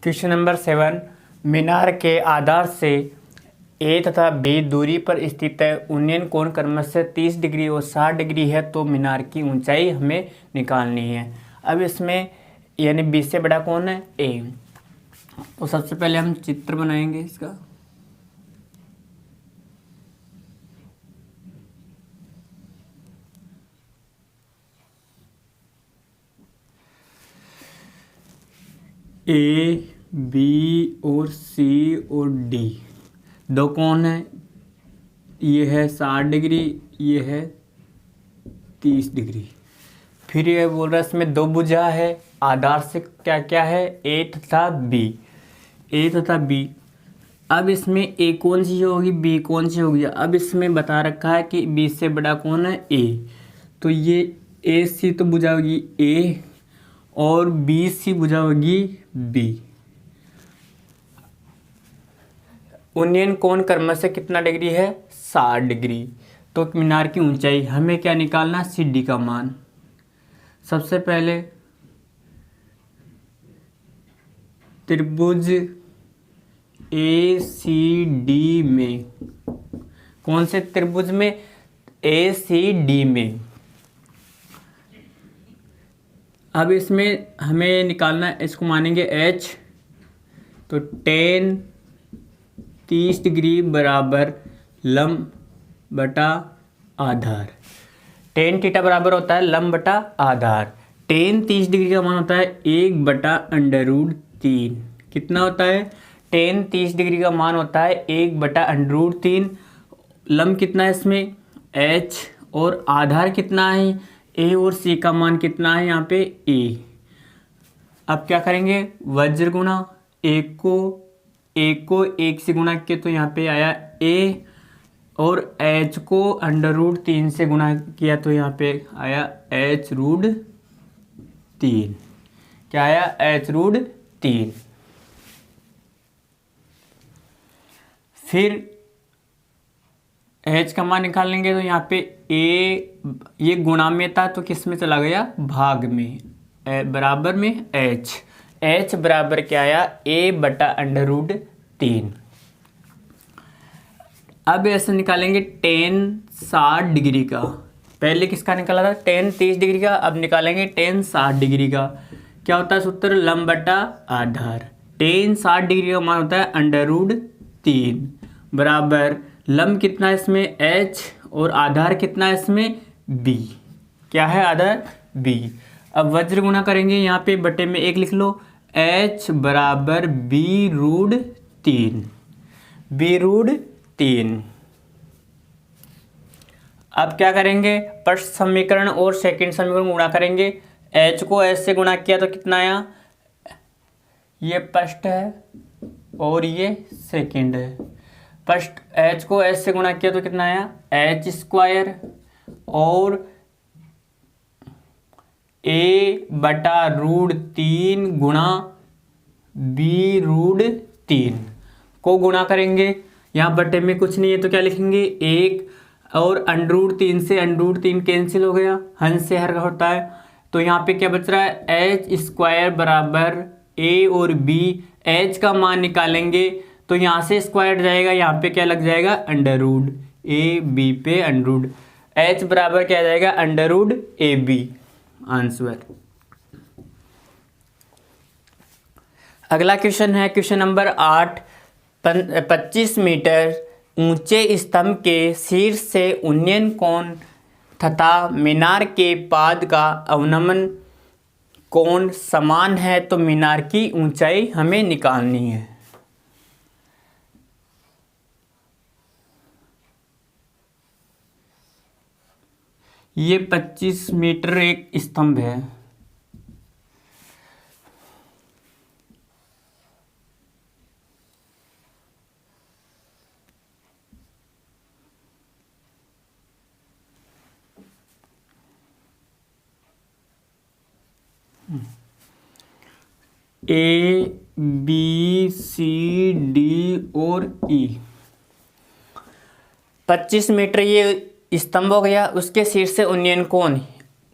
Question number 7। मीनार के आधार से ए तथा बी दूरी पर स्थित है। उन्नयन कोण क्रमशः 30 डिग्री और 60 डिग्री है, तो मीनार की ऊंचाई हमें निकालनी है। अब इसमें यानी बी से बड़ा कौन है? ए। तो सबसे पहले हम चित्र बनाएंगे इसका। ए, बी और सी और डी दो कोण है। ये है 60 डिग्री, ये है 30 डिग्री। फिर ये बोल रहा है इसमें दो भुजा है। आधार से क्या क्या है? ए तथा बी। ए तथा बी। अब इसमें ए कौन सी होगी, बी कौन सी होगी? अब इसमें बता रखा है कि बी से बड़ा कौन है? ए। तो ये ए सी तो भुजा होगी ए और बी सी भुजा होगी बी। उन्नयन कोण क्रमशः कितना डिग्री है? 60 डिग्री। तो मीनार की ऊंचाई हमें क्या निकालना? सी डी का मान। सबसे पहले त्रिभुज ए सी डी में, कौन से त्रिभुज में? ए सी डी में। अब इसमें हमें निकालना, इसको मानेंगे एच। तो टेन 30 डिग्री बराबर लंब बटा आधार। टेन थीटा बराबर होता है लंब बटा आधार। टेन 30 डिग्री का मान होता है 1/√3। कितना होता है? टेन 30 डिग्री का मान होता है 1/√3। लंब कितना है इसमें? एच। और आधार कितना है? ए और सी का मान कितना है यहाँ पे? ए। अब क्या करेंगे? वज्र गुणा। एक को एक से गुणा किया तो यहाँ पे आया ए, और एच को √3 से गुणा किया तो यहाँ पे आया h√3। क्या आया? h√3। फिर h का मान निकाल लेंगे तो यहाँ पे ए, ये गुणा में था तो किस में चला गया? भाग में। बराबर में h बराबर क्या आया? a/√3। अब ऐसे निकालेंगे टेन 60 डिग्री का। पहले किसका निकाला था? टेन 30 डिग्री का। अब निकालेंगे टेन 60 डिग्री का। क्या होता है सूत्र? लंब बटा आधार। टेन 60 डिग्री का मान होता है √3 बराबर लंब कितना है इसमें? h और आधार कितना है इसमें? b। क्या है आधार? b। अब वज्र गुणा करेंगे, यहाँ पे बटे में 1 लिख लो। h बराबर b√3। b√3। अब क्या करेंगे? फर्स्ट समीकरण और सेकंड समीकरण गुणा करेंगे। h को h से गुणा किया तो कितना आया? ये फर्स्ट है और ये सेकंड है। फर्स्ट h को h से गुणा किया तो कितना आया? h² और a/√3 गुणा b√3 को गुणा करेंगे। यहाँ बटे में कुछ नहीं है तो क्या लिखेंगे? 1 और √3 से √3 कैंसिल हो गया, हंस से हर होता है। तो यहाँ पे क्या बच रहा है? h² बराबर a और b। h का मान निकालेंगे तो यहाँ से स्क्वायर जाएगा, यहाँ पे क्या लग जाएगा? अंडररूट a b पे अंडररूट। h बराबर क्या जाएगा? √ab। आंसर। अगला क्वेश्चन है क्वेश्चन नंबर 8। 25 मीटर ऊंचे स्तंभ के शीर्ष से उन्नयन कोण तथा मीनार के पाद का अवनमन कोण समान है, तो मीनार की ऊंचाई हमें निकालनी है। ये 25 मीटर एक स्तंभ है। ए बी सी डी और ई। 25 मीटर ये स्तंभ हो गया। उसके शीर्ष से उन्नयन कोण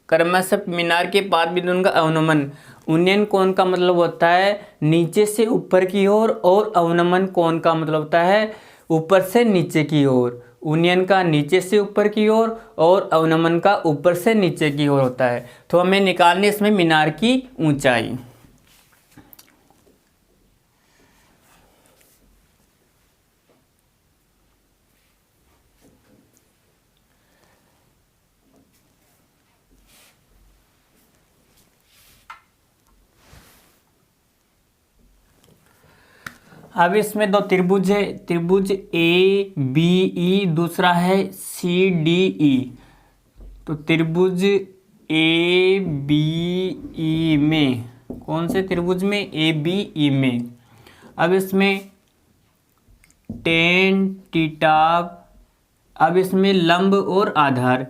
क्रमशः मीनार के पाद बिंदु का अवनमन। उन्नयन कोण का मतलब होता है नीचे से ऊपर की ओर, और अवनमन कोण का मतलब होता है ऊपर से नीचे की ओर। उन्नयन का नीचे से ऊपर की ओर और अवनमन का ऊपर से नीचे की ओर होता है। तो हमें निकालनी इसमें मीनार की ऊंचाई। अब इसमें दो त्रिभुज है, त्रिभुज ए बी ई, दूसरा है सी डी ई। तो त्रिभुज ए बी ई में, कौन से त्रिभुज में? ए बी ई में। अब इसमें टेन थीटा, अब इसमें लंब और आधार,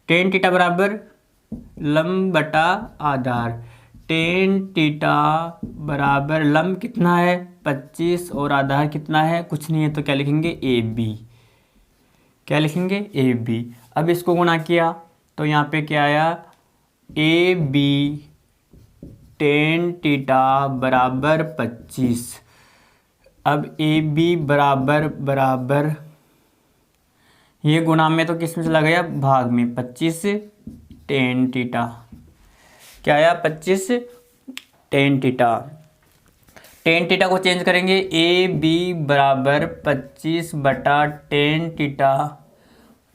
टेन थीटा बराबर लंब बटा आधार। टेन थीटा बराबर लंब कितना है 25 और आधार कितना है, कुछ नहीं है, तो क्या लिखेंगे ए बी। क्या लिखेंगे? A B. अब इसको गुणा किया तो यहाँ पे क्या आया, ए बी टेन थीटा बराबर 25। अब ए बी बराबर ये गुणा में तो किस में चला गया, भाग में, 25 टेन थीटा। क्या आया? 25 टेन थीटा। टेन थीटा को चेंज करेंगे, ए बी बराबर 25 बटा टेन थीटा।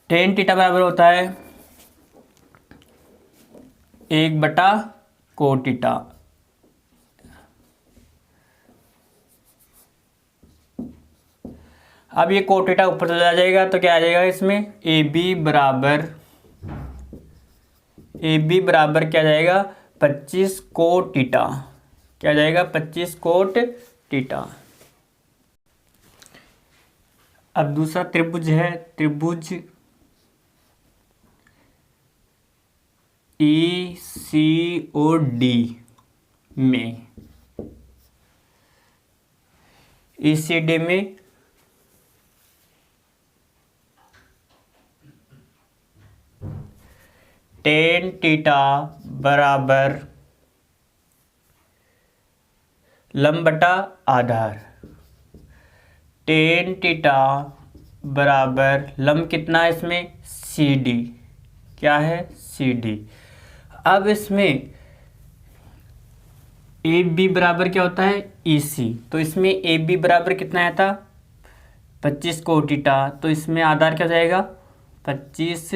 टेन थीटा बराबर होता है 1 बटा कोट थीटा। अब ये कोट थीटा ऊपर चला जाएगा तो क्या आ जाएगा इसमें, ए बी बराबर क्या जाएगा, 25 कोट थीटा। क्या जाएगा? 25 कोट थीटा। अब दूसरा त्रिभुज है, त्रिभुज ई सी और डी में, ई सी डी में टेन थीटा बराबर लंब बटा आधार। टेन थीटा बराबर लंब कितना है इसमें, सी डी। क्या है? C D. अब इसमें ए बी बराबर क्या होता है, ई सी। तो इसमें ए बी बराबर कितना आया था, 25 कोट थीटा। तो इसमें आधार क्या जाएगा, 25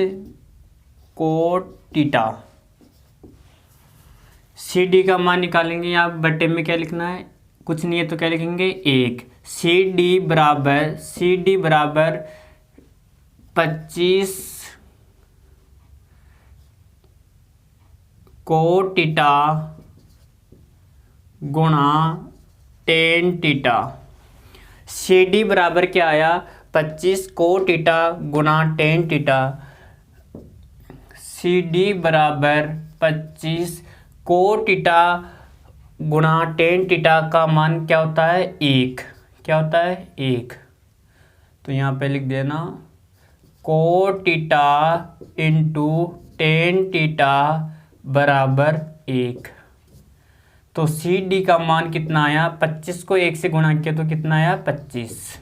कोट थीटा। सी डी का मान निकालेंगे, यहाँ बटे में क्या लिखना है, कुछ नहीं है, तो क्या लिखेंगे 1। सी डी बराबर 25 कोट थीटा गुणा टेन थीटा। सी डी बराबर क्या आया, 25 कोट थीटा गुणा टेन थीटा। सी डी बराबर 25 कोट थीटा गुणा टेन थीटा का मान क्या होता है, 1। क्या होता है, 1। तो यहाँ पे लिख देना cot theta into tan theta बराबर 1। तो सी डी का मान कितना आया, 25 को 1 से गुणा किया तो कितना आया, 25।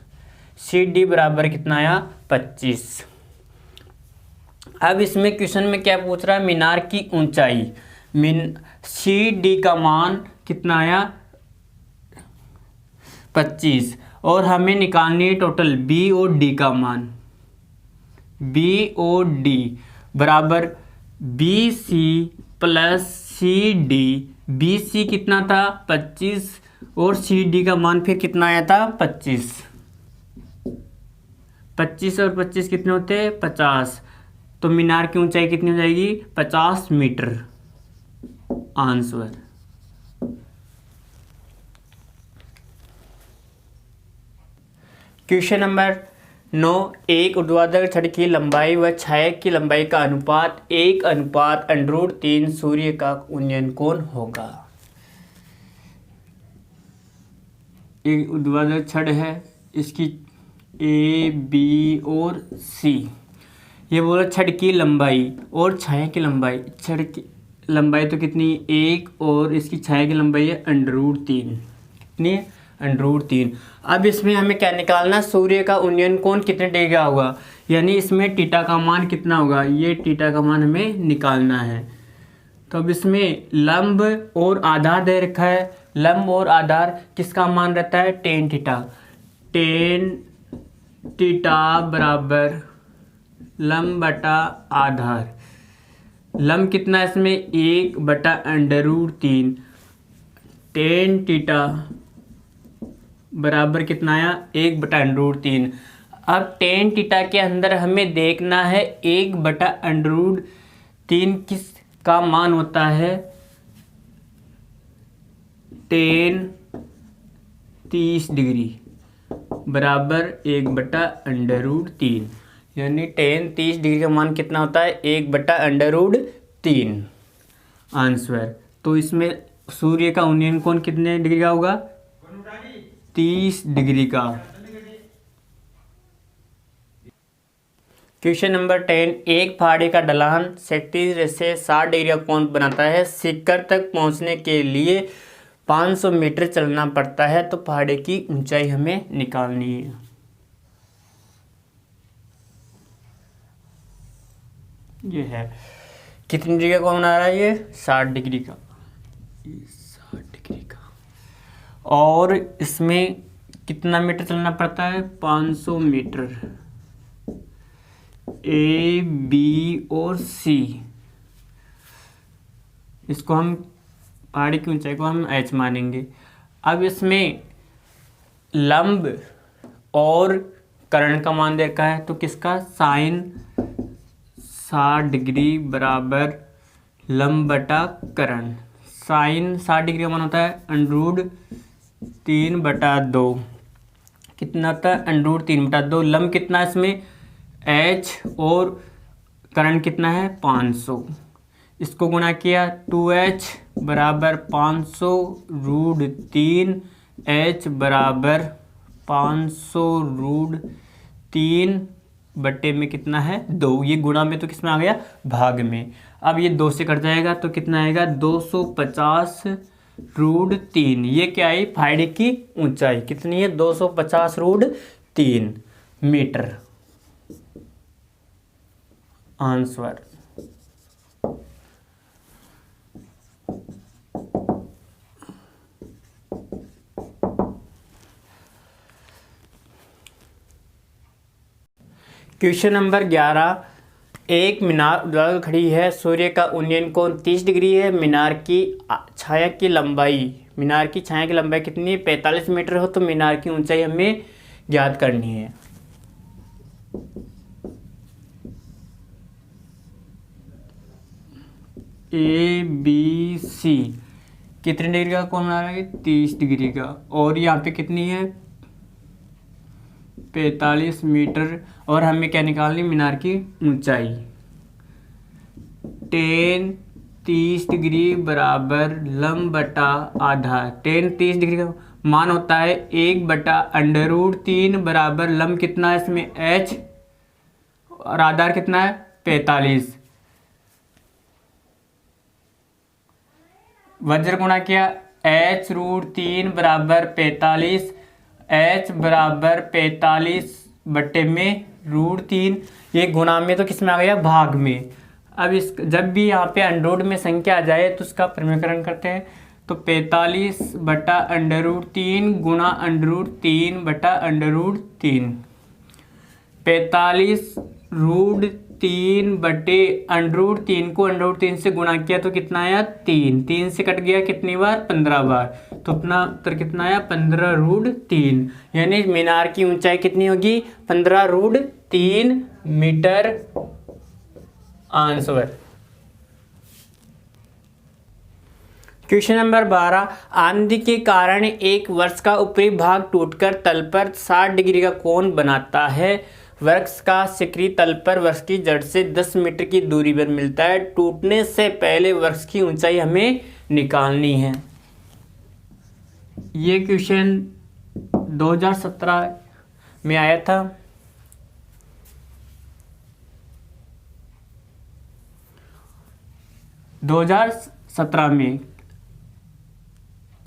सी डी बराबर कितना आया, 25। अब इसमें क्वेश्चन में क्या पूछ रहा है, मीनार की ऊंचाई। सी डी का मान कितना आया, 25, और हमें निकालनी है टोटल बी और डी का मान। बी और डी बराबर B C plus C D. B C कितना था, 25, और सी डी का मान फिर कितना आया था, 25। 25 और 25 कितने होते हैं, 50। तो मीनार की ऊंचाई कितनी हो जाएगी, 50 मीटर। आंसर। क्वेश्चन नंबर 9, एक ऊर्ध्वाधर छड़ की लंबाई व छाया की लंबाई का अनुपात 1:√3 सूर्य का उन्नयन कोण होगा। एक ऊर्ध्वाधर छड़ है, इसकी ए बी और सी। ये बोला छड़ की लंबाई और छाया की लंबाई। छड़ की लंबाई तो कितनी 1 और इसकी छाया की लंबाई है √3। कितनी है √3। अब इसमें हमें क्या निकालना, सूर्य का उन्नयन कोण कितने डिग्री का होगा, यानी इसमें थीटा का मान कितना होगा, ये थीटा का मान हमें निकालना है। तो अब इसमें लंब और आधार दे रखा है, लंब और आधार किसका मान रहता है tan थीटा। tan थीटा बराबर लंब बटा आधार। लंब कितना है इसमें 1/√3। tan थीटा बराबर कितना आया 1/√3। अब tan थीटा के अंदर हमें देखना है 1/√3 किस का मान होता है, tan 30 डिग्री बराबर 1/√3, यानी tan 30 डिग्री का मान कितना होता है 1/√3 आंसर। तो इसमें सूर्य का उन्नयन कोण कितने डिग्री का होगा 30 डिग्री का। क्वेश्चन नंबर 10, एक पहाड़ी का ढलान 37 से 60 डिग्री का कोण बनाता है। शिखर तक पहुंचने के लिए 500 मीटर चलना पड़ता है, तो पहाड़ी की ऊंचाई हमें निकालनी है। ये है कितनी डिग्री का कोण बना रहा है, ये 60 डिग्री का, 60 डिग्री का। और इसमें कितना मीटर चलना पड़ता है 500 मीटर। ए बी और सी, इसको हम पहाड़ी की ऊंचाई को हम h मानेंगे। अब इसमें लंब और कर्ण का मान देखा है, तो किसका sin 60 डिग्री बराबर लंब बटा कर्ण। sin 60 डिग्री का मान होता है √3/2। कितना होता है √3/2। लंब कितना है इसमें h और कर्ण कितना है 500। इसको गुणा किया 2h बराबर 500 √3h बराबर 500 √3 बटे में कितना है 2। ये गुणा में तो किसमें आ गया भाग में। अब ये 2 से कट जाएगा तो कितना आएगा 250 √3। ये क्या है पहाड़ी की ऊंचाई कितनी है 250 √3 मीटर आंसर। क्वेश्चन नंबर 11, एक मीनार उजागर खड़ी है, सूर्य का उन्नयन कोण 30 डिग्री है, मीनार की छाया की लंबाई कितनी है 45 मीटर हो, तो मीनार की ऊंचाई हमें ज्ञात करनी है। ए बी सी कितने डिग्री का कोण बना रहा है 30 डिग्री का, और यहाँ पे कितनी है 45 मीटर, और हमें क्या निकालनी मीनार की ऊंचाई। tan 30 डिग्री बराबर लंब बटा आधार। tan 30 डिग्री का मान होता है 1/√3 बराबर लंब कितना है इसमें h और आधार कितना है 45। वज्र गुणा किया h√3 बराबर 45, h बराबर 45 बटे में √3। ये गुणा में तो किस में आ गया भाग में। अब इस जब भी यहाँ पे अंडररूट में संख्या आ जाए तो उसका प्रमेयकरण करते हैं, तो 45/√3 गुणा √3 बटा √3। 45√3 बटे √3 को √3 से गुणा किया तो कितना आया 3 से कट गया कितनी बार 15 बार, तो अपना उत्तर कितना आया 15√3। यानी मीनार की ऊंचाई कितनी होगी 15√3 मीटर आंसर। क्वेश्चन नंबर 12, आंधी के कारण एक वृक्ष का ऊपरी भाग टूटकर तल पर 60 डिग्री का कोण बनाता है। वृक्ष का शिखरी तल पर वृक्ष की जड़ से 10 मीटर की दूरी पर मिलता है। टूटने से पहले वृक्ष की ऊंचाई हमें निकालनी है। ये क्वेश्चन 2017 में आया था। 2017 में।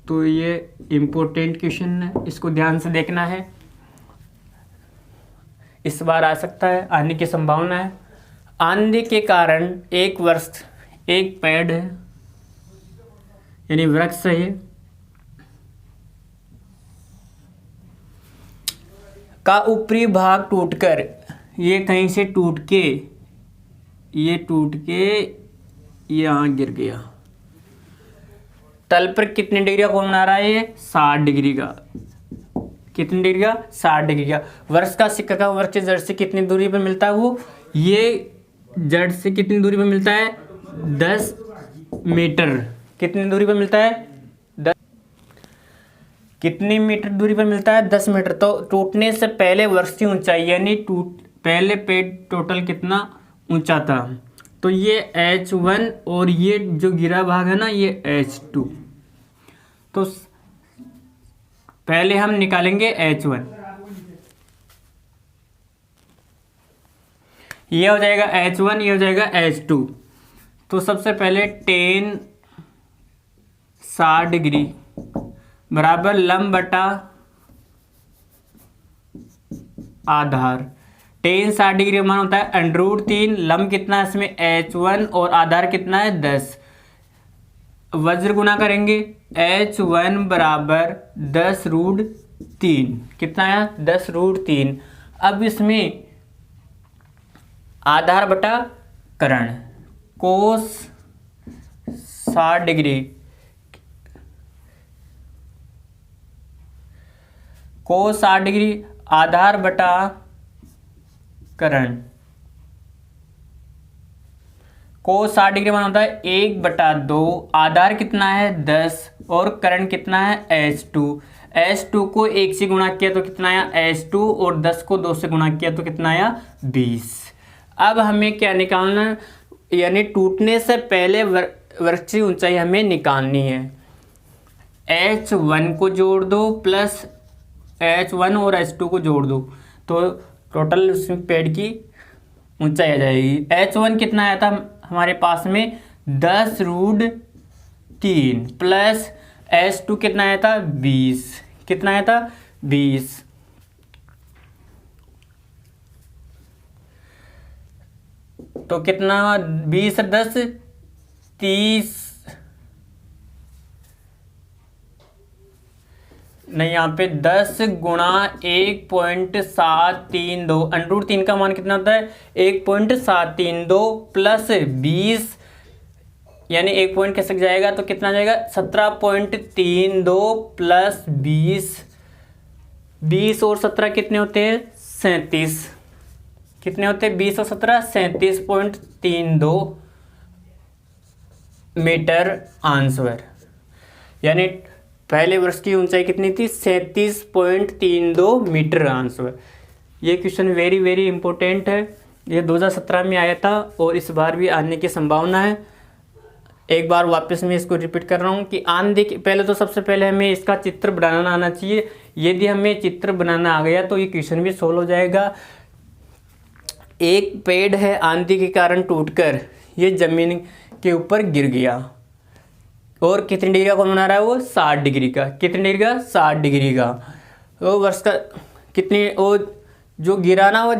तो ये इम्पोर्टेंट क्वेश्चन है, इसको ध्यान से देखना है। इस बार आ सकता है, आने की संभावना है। आंधी के कारण एक वर्ष, एक पेड़ है यानी वृक्ष है का ऊपरी भाग टूटकर, ये कहीं से टूट के ये यहाँ गिर गया। तल पर कितने डिग्री का कोण बना रहा है? ये 60 डिग्री का। कितने डिग्री का? 60 डिग्री का। वर्ष का सिक्का का वर्ष जड़ से कितनी दूरी पर मिलता है? वो ये जड़ से कितनी दूरी पर मिलता है? 10 मीटर। कितनी दूरी पर मिलता है? कितनी मीटर दूरी पर मिलता है? 10 मीटर। तो टूटने से पहले वर्ष की ऊंचाई यानी पहले पेड़ टोटल कितना ऊंचा था? तो ये H1 और ये जो गिरा भाग है ना ये H2। तो पहले हम निकालेंगे H1, ये हो जाएगा H1, ये हो जाएगा H2। तो सबसे पहले tan 60 डिग्री बराबर लंब बटा आधार। tan 60 डिग्री का मान होता है √3, लंब कितना है इसमें? H1 और आधार कितना है? 10। वज्र गुना करेंगे, H1 बराबर 10√3। कितना है? 10√3। अब इसमें आधार बटा करण, कोस 60 डिग्री, कोस 60 डिग्री आधार बटा करण। कोस 60 डिग्री मान होता है 1/2। आधार कितना है? 10 और करण कितना है? H2। H2 को 1 से गुणा किया तो कितना आया? H2 और 10 को 2 से गुणा किया तो कितना आया? 20। अब हमें क्या निकालना है? यानी टूटने से पहले वृक्ष की ऊंचाई हमें निकालनी है। H1 को जोड़ दो प्लस H1 और H2 को जोड़ दो तो टोटल उसमें पेड़ की ऊंचाई आ जाएगी। H1 कितना आया था हमारे पास में? 10√3 प्लस H2 कितना आया था? 20। कितना आया था? 20। तो कितना? 20 और 10 30, नहीं यहाँ पे 10 गुणा 1.732। √3 का मान कितना होता है? 1.732 प्लस 20 यानी 1 पॉइंट कैसे जाएगा तो कितना जाएगा? 17.32 प्लस 20। 20 और 17 कितने होते हैं? 37। कितने होते हैं? 20 और 17 37.32 मीटर आंसर। यानी पहले वर्ष की ऊंचाई कितनी थी? 37.32 मीटर आंसर। ये क्वेश्चन वेरी वेरी इंपॉर्टेंट है। ये 2017 में आया था और इस बार भी आने की संभावना है। एक बार वापस मैं इसको रिपीट कर रहा हूँ कि पहले तो सबसे पहले हमें इसका चित्र बनाना आना चाहिए। यदि हमें चित्र बनाना आ गया तो ये क्वेश्चन भी सोल्व हो जाएगा। एक पेड़ है, आंधी के कारण टूटकर ये जमीन के ऊपर गिर गया और कितने डिग्री का कोण बना रहा है? वो 60 डिग्री का। कितने डिग्री का? 60 डिग्री का। वो वर्ष का कितनी, वो जो गिरा ना वो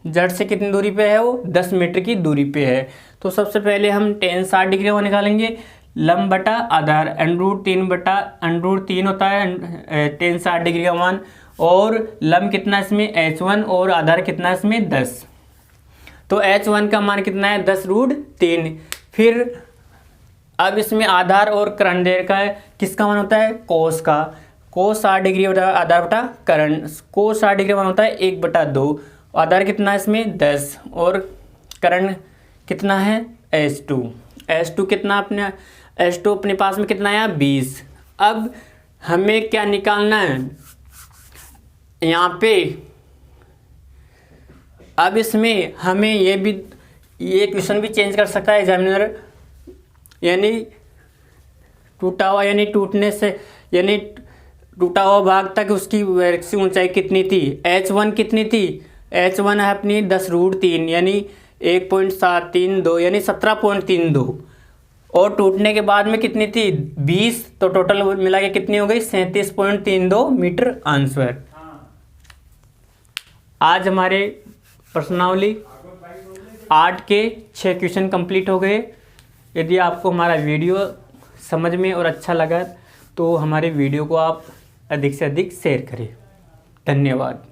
जड़ से कितनी दूरी पे है? वो 10 मीटर की दूरी पे है। तो सबसे पहले हम tan 60 डिग्री को निकालेंगे, लंब बटा आधार √3 होता है tan 60 डिग्री का मान, और लंब कितना इसमें? H1 और आधार कितना इसमें? 10। तो H1 का मान कितना है? 10√3। फिर अब इसमें आधार और करण दे रखा है, किसका मान होता है? कोस का। कोस 60 डिग्री बटा आधार बटा करण। कोस 60 डिग्री मान होता है 1/2। आधार कितना है इसमें? 10 और करण कितना है? H2। H2 कितना अपने पास में कितना आया? 20। अब हमें क्या निकालना है यहाँ पे? अब इसमें हमें ये क्वेश्चन भी चेंज कर सकता है एग्जामिनर, यानी टूटा हुआ यानी टूटने से यानी टूटा हुआ भाग तक उसकी वृक्ष ऊंचाई कितनी थी? H1 कितनी थी? H1 है अपनी 10√3 यानी 1.732 यानी 17.32, और टूटने के बाद में कितनी थी 20, तो टोटल मिला के कितनी हो गई 37.32 मीटर आंसर। आज हमारे प्रश्नावली 8 के 6 क्वेश्चन कंप्लीट हो गए। यदि आपको हमारा वीडियो समझ में और अच्छा लगा तो हमारे वीडियो को आप अधिक से अधिक शेयर करें। धन्यवाद।